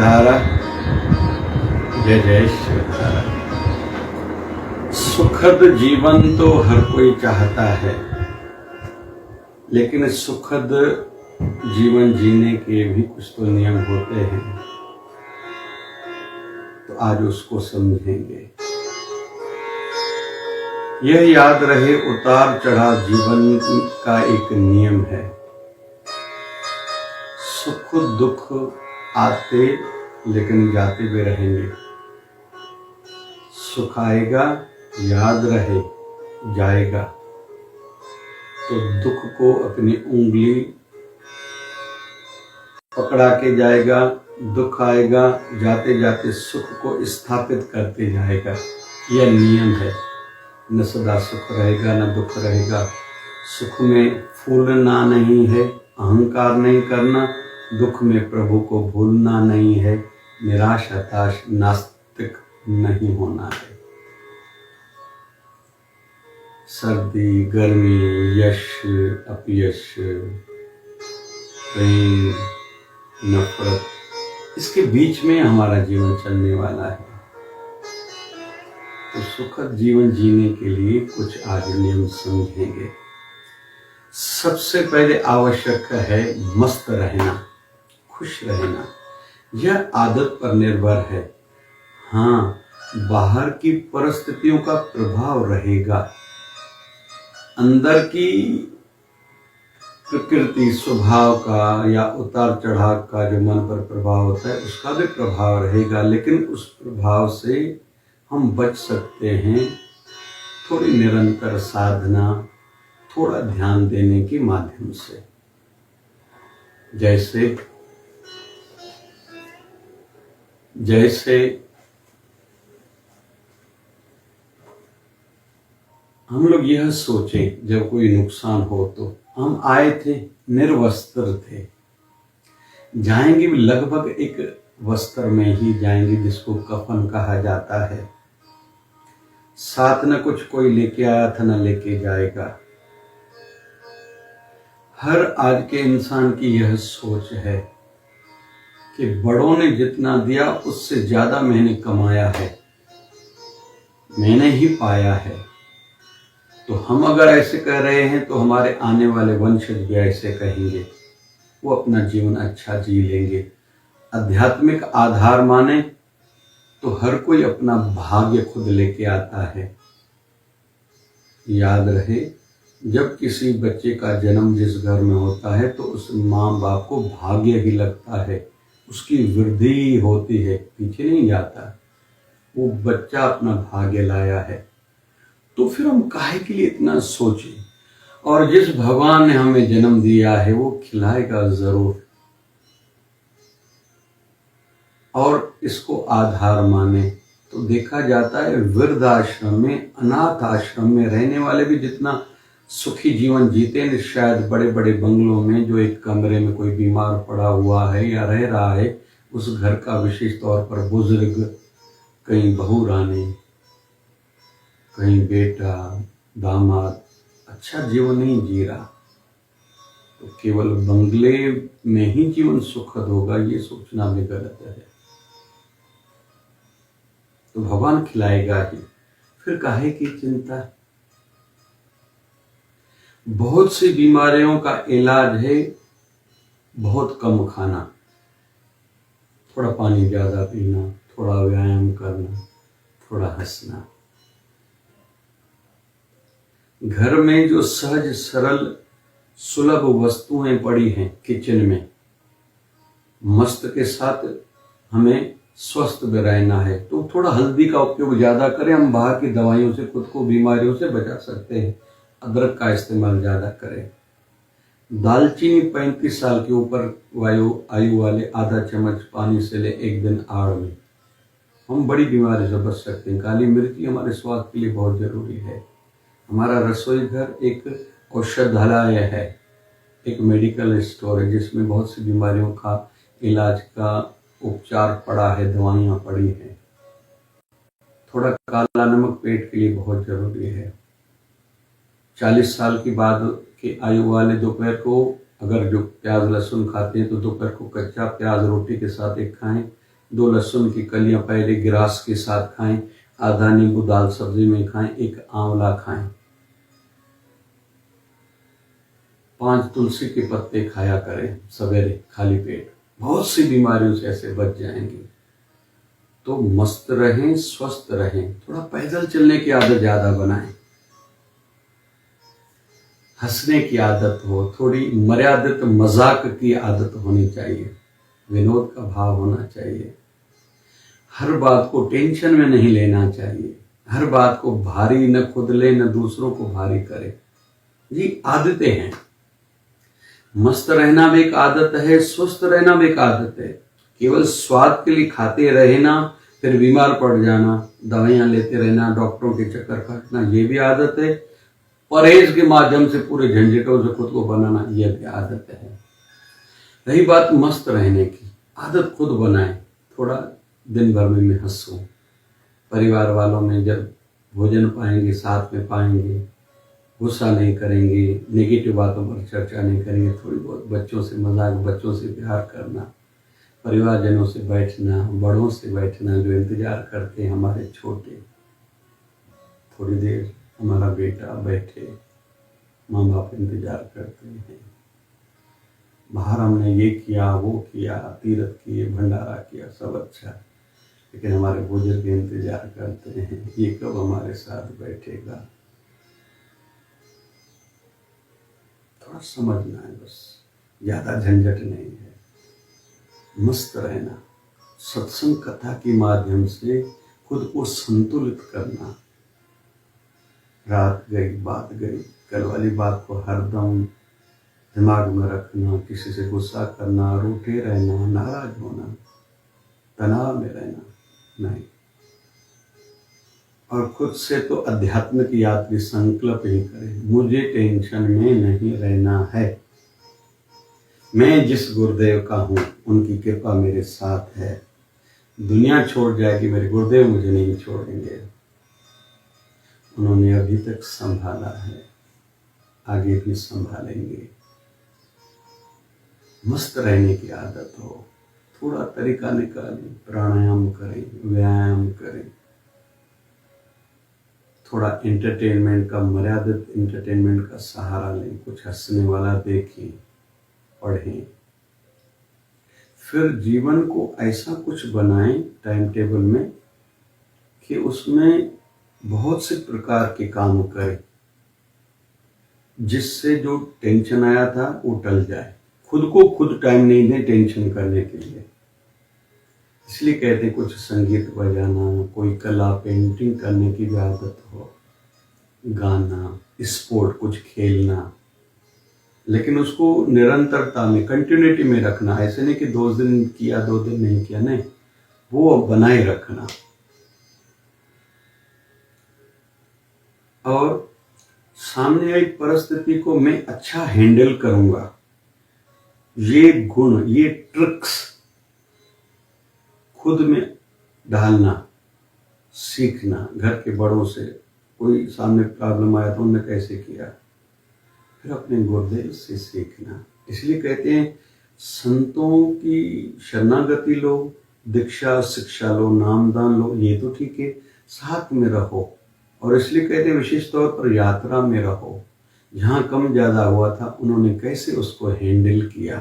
शिवधारा। जय जय शिवधारा। सुखद जीवन तो हर कोई चाहता है, लेकिन सुखद जीवन जीने के भी कुछ तो नियम होते हैं, तो आज उसको समझेंगे। यह याद रहे, उतार चढ़ाव जीवन का एक नियम है। सुख दुख आते लेकिन जाते भी रहेंगे। सुख आएगा, याद रहे, जाएगा। तो दुख को अपनी उंगली पकड़ा के जाएगा, दुख आएगा, जाते जाते सुख को स्थापित करते जाएगा। यह नियम है। न सदा सुख रहेगा न दुख रहेगा। सुख में फूलना नहीं है, अहंकार नहीं करना। दुख में प्रभु को भूलना नहीं है, निराश हताश नास्तिक नहीं होना है। सर्दी गर्मी, यश अपयश, प्रेम नफरत, इसके बीच में हमारा जीवन चलने वाला है। तो सुखद जीवन जीने के लिए कुछ आज नियम समझेंगे। सबसे पहले आवश्यक है मस्त रहना, खुश रहना। यह आदत पर निर्भर है। हाँ, बाहर की परिस्थितियों का प्रभाव रहेगा, अंदर की प्रकृति स्वभाव का या उतार चढ़ाव का जो मन पर प्रभाव होता है उसका भी प्रभाव रहेगा, लेकिन उस प्रभाव से हम बच सकते हैं थोड़ी निरंतर साधना, थोड़ा ध्यान देने के माध्यम से। जैसे हम लोग यह सोचें, जब कोई नुकसान हो तो हम आए थे, निर्वस्त्र थे, जाएंगे भी लगभग एक वस्त्र में ही जाएंगे जिसको कफन कहा जाता है। साथ न कुछ कोई लेके आया था न लेके जाएगा। हर आज के इंसान की यह सोच है कि बड़ों ने जितना दिया उससे ज्यादा मैंने कमाया है, मैंने ही पाया है। तो हम अगर ऐसे कह रहे हैं तो हमारे आने वाले वंशज भी ऐसे कहेंगे, वो अपना जीवन अच्छा जी लेंगे। आध्यात्मिक आधार माने तो हर कोई अपना भाग्य खुद लेके आता है। याद रहे, जब किसी बच्चे का जन्म जिस घर में होता है तो उस माँ बाप को भाग्य ही लगता है, उसकी वृद्धि होती है, पीछे नहीं जाता। वो बच्चा अपना भाग्य लाया है। तो फिर हम काहे के लिए इतना सोचें? और जिस भगवान ने हमें जन्म दिया है वो खिलाएगा जरूर। और इसको आधार माने तो देखा जाता है वृद्धाश्रम में, अनाथ आश्रम में रहने वाले भी जितना सुखी जीवन जीते हैं, शायद बड़े बड़े बंगलों में जो एक कमरे में कोई बीमार पड़ा हुआ है या रह रहा है, उस घर का विशेष तौर पर बुजुर्ग, कहीं बहू रानी, कहीं बेटा दामाद अच्छा जीवन नहीं जी रहा। तो केवल बंगले में ही जीवन सुखद होगा ये सोचना भी गलत है। तो भगवान खिलाएगा ही, फिर काहे की चिंता? बहुत सी बीमारियों का इलाज है बहुत कम खाना, थोड़ा पानी ज्यादा पीना, थोड़ा व्यायाम करना, थोड़ा हंसना। घर में जो सहज सरल सुलभ वस्तुएं पड़ी हैं किचन में, मस्त के साथ हमें स्वस्थ भी रहना है तो थोड़ा हल्दी का उपयोग ज्यादा करें। हम बाहर की दवाइयों से खुद को बीमारियों से बचा सकते हैं। अदरक का इस्तेमाल ज्यादा करें। दालचीनी 35 साल के ऊपर आयु वाले आधा चम्मच पानी से ले एक दिन आड़ में, हम बड़ी बीमारी से बच सकते हैं। काली मिर्ची हमारे स्वास्थ्य के लिए बहुत जरूरी है। हमारा रसोई घर एक औषधालय है, एक मेडिकल स्टोर है जिसमें बहुत सी बीमारियों का इलाज का उपचार पड़ा है, दवाइयाँ पड़ी हैं। थोड़ा काला नमक पेट के लिए बहुत जरूरी है। 40 साल की बाद की आयु वाले दोपहर को अगर जो प्याज लहसुन खाते हैं तो दोपहर को कच्चा प्याज रोटी के साथ एक खाएं। 2 लहसुन की कलियां पहले गिरास के साथ खाएं, आधा नींबू दाल सब्जी में खाएं, 1 आंवला खाएं, 5 तुलसी के पत्ते खाया करें सवेरे खाली पेट। बहुत सी बीमारियों से ऐसे बच जाएंगे। तो मस्त रहें, स्वस्थ रहें। थोड़ा पैदल चलने की आदत ज्यादा बनाएं, हंसने की आदत हो, थोड़ी मर्यादित मजाक की आदत होनी चाहिए, विनोद का भाव होना चाहिए। हर बात को टेंशन में नहीं लेना चाहिए, हर बात को भारी न खुद ले न दूसरों को भारी करे। जी आदतें हैं। मस्त रहना भी एक आदत है, स्वस्थ रहना भी एक आदत है। केवल स्वाद के लिए खाते रहना, फिर बीमार पड़ जाना, दवाइयां लेते रहना, डॉक्टरों के चक्कर काटना, ये भी आदत है। परहेज के माध्यम से पूरे झंझटों से खुद को बनाना, यह भी आदत है। रही बात मस्त रहने की, आदत खुद बनाए। थोड़ा दिन भर में मैं हंसूं, परिवार वालों में जब भोजन पाएंगे साथ में पाएंगे, गुस्सा नहीं करेंगे, नेगेटिव बातों पर चर्चा नहीं करेंगे, थोड़ी बहुत बच्चों से मजाक, बच्चों से प्यार करना, परिवारजनों से बैठना, बड़ों से बैठना जो इंतजार करते हैं हमारे छोटे, थोड़ी देर हमारा बेटा बैठे, माँ बाप इंतजार करते हैं। बाहर हमने ये किया वो किया, तीर्थ किए, भंडारा किया, सब अच्छा, लेकिन हमारे बुजुर्ग इंतजार करते हैं ये कब हमारे साथ बैठेगा। थोड़ा समझना है, बस ज्यादा झंझट नहीं है। मस्त रहना, सत्संग कथा के माध्यम से खुद को संतुलित करना। रात गई बात गई, कल वाली बात को हरदम दिमाग में रखना, किसी से गुस्सा करना, रूठे रहना, नाराज होना, तनाव में रहना नहीं। और खुद से तो अध्यात्म की यात्री संकल्प ही करें, मुझे टेंशन में नहीं रहना है। मैं जिस गुरुदेव का हूं उनकी कृपा मेरे साथ है। दुनिया छोड़ जाएगी, मेरे गुरुदेव मुझे नहीं छोड़ेंगे। उन्होंने अभी तक संभाला है, आगे भी संभालेंगे। मस्त रहने की आदत हो, थोड़ा तरीका निकालें, प्राणायाम करें, व्यायाम करें, थोड़ा एंटरटेनमेंट का, मर्यादित एंटरटेनमेंट का सहारा लें, कुछ हंसने वाला देखें, पढ़ें। फिर जीवन को ऐसा कुछ बनाएं टाइम टेबल में कि उसमें बहुत से प्रकार के काम करें, जिससे जो टेंशन आया था वो टल जाए। खुद को खुद टाइम नहीं दें टेंशन करने के लिए। इसलिए कहते हैं कुछ संगीत बजाना, कोई कला पेंटिंग करने की भी आदत हो, गाना, स्पोर्ट कुछ खेलना, लेकिन उसको निरंतरता में, कंटिन्यूटी में रखना। ऐसे नहीं कि 2 दिन किया 2 दिन नहीं किया, नहीं, वो बनाए रखना। और सामने आई परिस्थिति को मैं अच्छा हैंडल करूंगा, ये गुण, ये ट्रिक्स खुद में डालना सीखना। घर के बड़ों से कोई सामने प्रॉब्लम आया तो उन्होंने कैसे किया, फिर अपने गुरुदेव से सीखना। इसलिए कहते हैं संतों की शरणागति लो, दीक्षा शिक्षा लो, नामदान लो, ये तो ठीक है, साथ में रहो। और इसलिए कहते हैं विशेष तौर पर यात्रा में रहो। जहाँ कम ज्यादा हुआ था उन्होंने कैसे उसको हैंडल किया,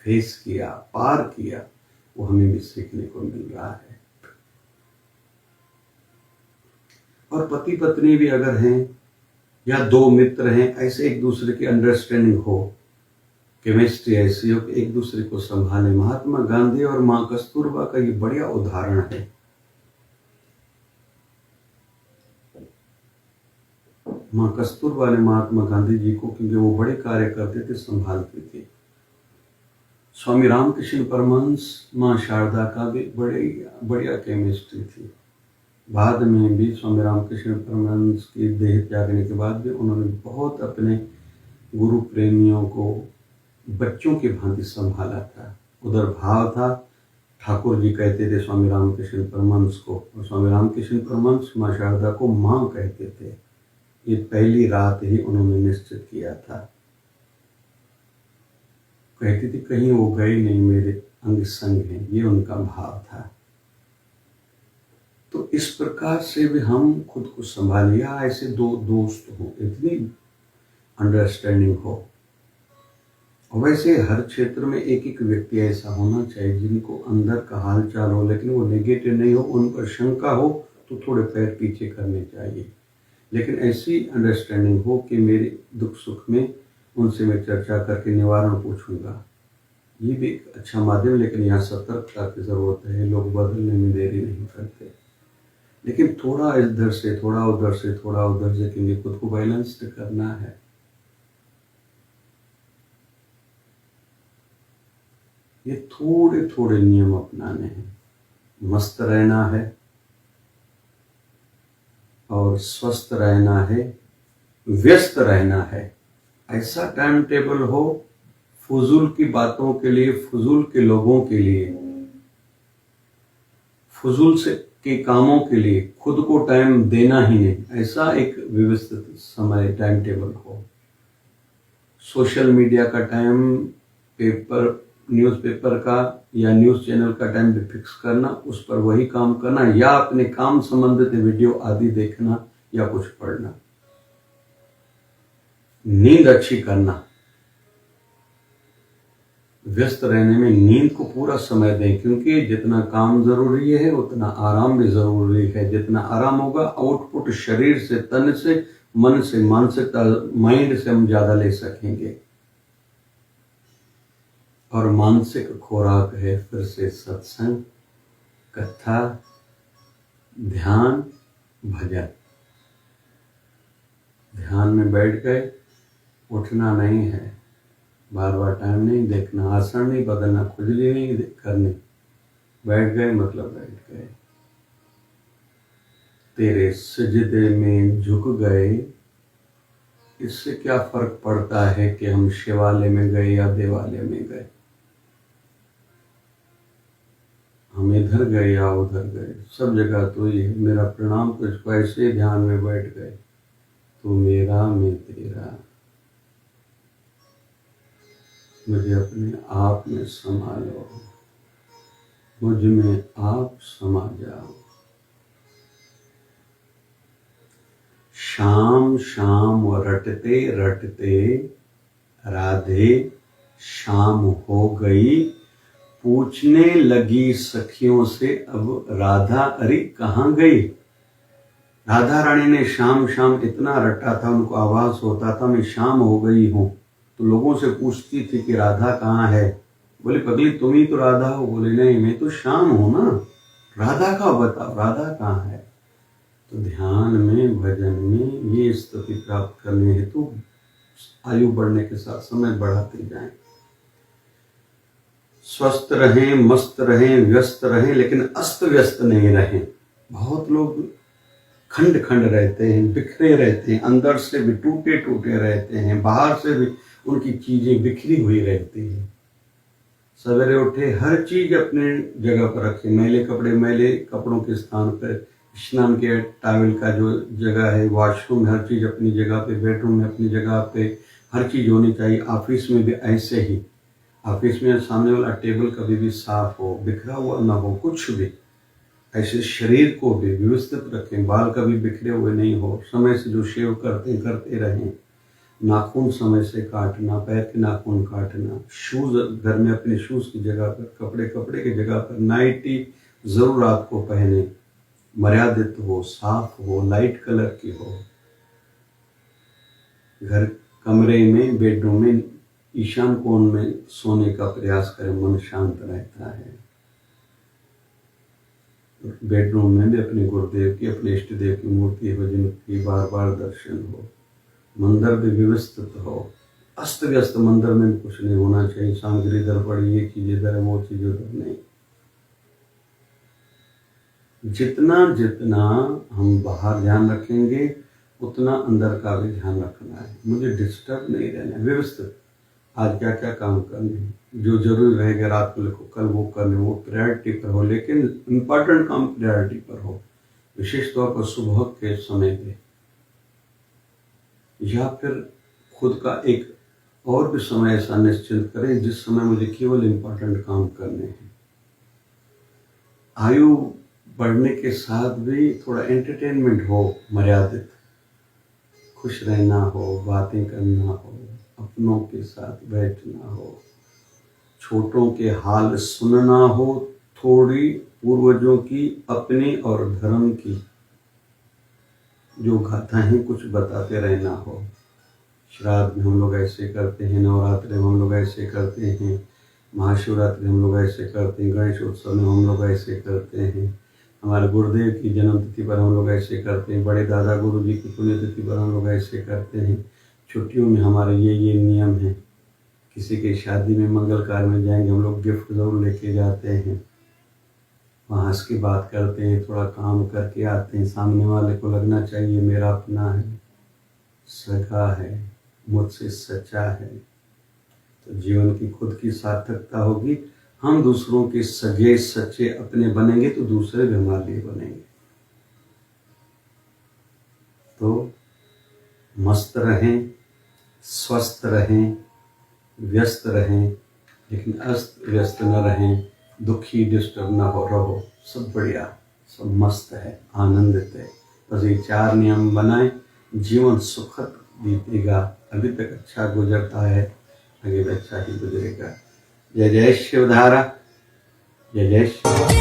फेस किया, पार किया, वो हमें भी सीखने को मिल रहा है। और पति पत्नी भी अगर हैं या 2 मित्र हैं, ऐसे एक दूसरे की अंडरस्टैंडिंग हो, केमिस्ट्री ऐसी हो कि एक दूसरे को संभालें। महात्मा गांधी और माँ कस्तूरबा का ये बढ़िया उदाहरण है। माँ कस्तूरबा ने महात्मा गांधी जी को, क्योंकि वो बड़े कार्य करते थे, संभालते थे। स्वामी रामकृष्ण परमहंस, माँ शारदा का भी बढ़िया केमिस्ट्री थी। बाद में भी स्वामी रामकृष्ण परमहंस की देह त्यागने के बाद भी उन्होंने बहुत अपने गुरु प्रेमियों को बच्चों की भांति संभाला था। उधर भाव था। ठाकुर जी कहते थे स्वामी रामकृष्ण परमहंस को, और स्वामी रामकृष्ण परमहंस माँ शारदा को माँ कहते थे। ये पहली रात ही उन्होंने निश्चित किया था। कहती थी कहीं वो गए नहीं मेरे अंग संग हैं, ये उनका भाव था। तो इस प्रकार से भी हम खुद को संभालिए, ऐसे दो दोस्त हो, इतनी अंडरस्टैंडिंग हो। और वैसे हर क्षेत्र में एक एक व्यक्ति ऐसा होना चाहिए जिनको अंदर का हाल चाल हो, लेकिन वो नेगेटिव नहीं हो, उन पर शंका हो तो थोड़े पैर पीछे करने चाहिए, लेकिन ऐसी अंडरस्टैंडिंग हो कि मेरे दुख सुख में उनसे मैं चर्चा करके निवारण पूछूंगा। ये भी एक अच्छा माध्यम, लेकिन यहाँ सतर्कता की जरूरत है। लोग बदलने में देरी नहीं करते, लेकिन थोड़ा इधर से थोड़ा उधर से थोड़ा उधर से, क्योंकि खुद को बैलेंस्ड करना है। ये थोड़े थोड़े नियम अपनाने हैं। मस्त रहना है और स्वस्थ रहना है, व्यस्त रहना है। ऐसा टाइम टेबल हो फजूल की बातों के लिए, फजूल के लोगों के लिए, फजूल से के कामों के लिए खुद को टाइम देना ही नहीं। ऐसा एक व्यवस्थित समय टाइम टेबल हो। सोशल मीडिया का टाइम, पेपर न्यूज़पेपर का या न्यूज़ चैनल का टाइम भी फिक्स करना, उस पर वही काम करना, या अपने काम संबंधित वीडियो आदि देखना या कुछ पढ़ना। नींद अच्छी करना, व्यस्त रहने में नींद को पूरा समय दें, क्योंकि जितना काम जरूरी है उतना आराम भी जरूरी है। जितना आराम होगा, आउटपुट शरीर से, तन से, मन से, मानसिकता, माइंड से हम ज्यादा ले सकेंगे। और मानसिक खुराक है फिर से सत्संग, कथा, ध्यान, भजन। ध्यान में बैठ गए, उठना नहीं है, बार बार टाइम नहीं देखना, आसन नहीं बदलना, खुजली नहीं करनी, बैठ गए मतलब बैठ गए। तेरे सजदे में झुक गए, इससे क्या फर्क पड़ता है कि हम शिवालय में गए या देवालय में गए, हम इधर गए या उधर गए, सब जगह तो ये मेरा प्रणाम। तो इसको ऐसे ध्यान में बैठ गए, तो मेरा मैं तेरा, मुझे अपने आप में समा लो, मुझ में आप समा जाओ। शाम शाम रटते रटते राधे शाम हो गई, पूछने लगी सखियों से अब राधा अरे कहाँ गई। राधा रानी ने शाम शाम इतना रटा था, उनको आवाज होता था मैं शाम हो गई हूँ, तो लोगों से पूछती थी कि राधा कहाँ है। बोले पगली तुम ही तो राधा हो। बोले नहीं, मैं तो शाम हूं ना, राधा का बताओ, राधा कहाँ है। तो ध्यान में, भजन में ये स्थिति प्राप्त करने हेतु आयु बढ़ने के साथ समय बढ़ाते जाएं। स्वस्थ रहें, मस्त रहें, व्यस्त रहें, लेकिन अस्त व्यस्त नहीं रहें। बहुत लोग खंड खंड रहते हैं, बिखरे रहते हैं, अंदर से भी टूटे टूटे रहते हैं, बाहर से भी उनकी चीजें बिखरी हुई रहती हैं। सवेरे उठे, हर चीज अपने जगह पर रखें, मैले कपड़ों के स्थान पर, स्नान के टॉवल का जो जगह है, वॉशरूम में हर चीज अपनी जगह पे, बेडरूम में अपनी जगह पे, हर चीज होनी चाहिए। ऑफिस में भी ऐसे ही, ऑफिस में सामने वाला टेबल कभी भी साफ हो, बिखरा हुआ ना हो, कुछ भी। ऐसे शरीर को भी व्यवस्थित रखें, बाल कभी बिखरे हुए नहीं हो, समय से जो शेव करते रहें, नाखून समय से काटना, पैर के नाखून काटना, शूज घर में अपने शूज की जगह पर, कपड़े की जगह पर, नाइटी जरूर रात को पहने, मर्यादित हो, साफ हो, लाइट कलर की हो। घर कमरे में, बेडरूम में ईशान कोण में सोने का प्रयास करें, मन शांत रहता है। बेडरूम में भी अपने गुरुदेव की, अपने इष्ट देव की मूर्ति हो, जिनकी बार बार दर्शन हो। मंदिर भी व्यवस्थित हो, अस्त व्यस्त मंदिर में कुछ नहीं होना चाहिए, सामग्री इधर पड़ी, ये चीज इधर है, वो चीज उधर नहीं। जितना जितना हम बाहर ध्यान रखेंगे, उतना अंदर का भी ध्यान रखना है। मुझे डिस्टर्ब नहीं रहना, व्यवस्थित। आज क्या क्या काम करने हैं, जो जरूरी रहेगा रात को लिखो, कल वो करने, वो प्रायोरिटी पर हो, लेकिन इम्पोर्टेंट काम प्रायोरिटी पर हो। विशेष तौर पर सुबह के समय पे, या फिर खुद का एक और भी समय ऐसा निश्चित करें जिस समय मुझे केवल इम्पोर्टेंट काम करने हैं। आयु बढ़ने के साथ भी थोड़ा एंटरटेनमेंट हो, मर्यादित, खुश रहना हो, बातें करना हो, अपनों के साथ बैठना हो, छोटों के हाल सुनना हो, थोड़ी पूर्वजों की, अपनी और धर्म की जो गाथाएं कुछ बताते रहना हो। श्राद्ध में हम लोग ऐसे करते हैं, नवरात्रि में हम लोग ऐसे करते हैं, महाशिवरात्रि हम लोग ऐसे करते हैं, गणेश उत्सव में हम लोग ऐसे करते हैं, हमारे गुरुदेव की जन्मतिथि पर हम लोग ऐसे करते हैं, बड़े दादा गुरु जी की पुण्यतिथि पर हम लोग ऐसे करते हैं। छुट्टियों में हमारे ये नियम है। किसी के शादी में, मंगल कार्य में जाएंगे हम लोग गिफ्ट जरूर लेके जाते हैं, वहाँ हंस की बात करते हैं, थोड़ा काम करके आते हैं। सामने वाले को लगना चाहिए मेरा अपना है, सगा है, मुझसे सच्चा है, तो जीवन की खुद की सार्थकता होगी। हम दूसरों के सगे सच्चे अपने बनेंगे तो दूसरे भी हमारे लिए बनेंगे। तो मस्त रहें, स्वस्थ रहें, व्यस्त रहें, लेकिन अस्त व्यस्त न रहें, दुखी डिस्टर्ब न हो रहो। सब बढ़िया, सब मस्त है, आनंदित है। बस ये 4 नियम बनाएं, जीवन सुखद बीतेगा। अभी तक अच्छा गुजरता है, आगे भी अच्छा ही गुजरेगा। जय जय शिवधारा, जय जय शिव।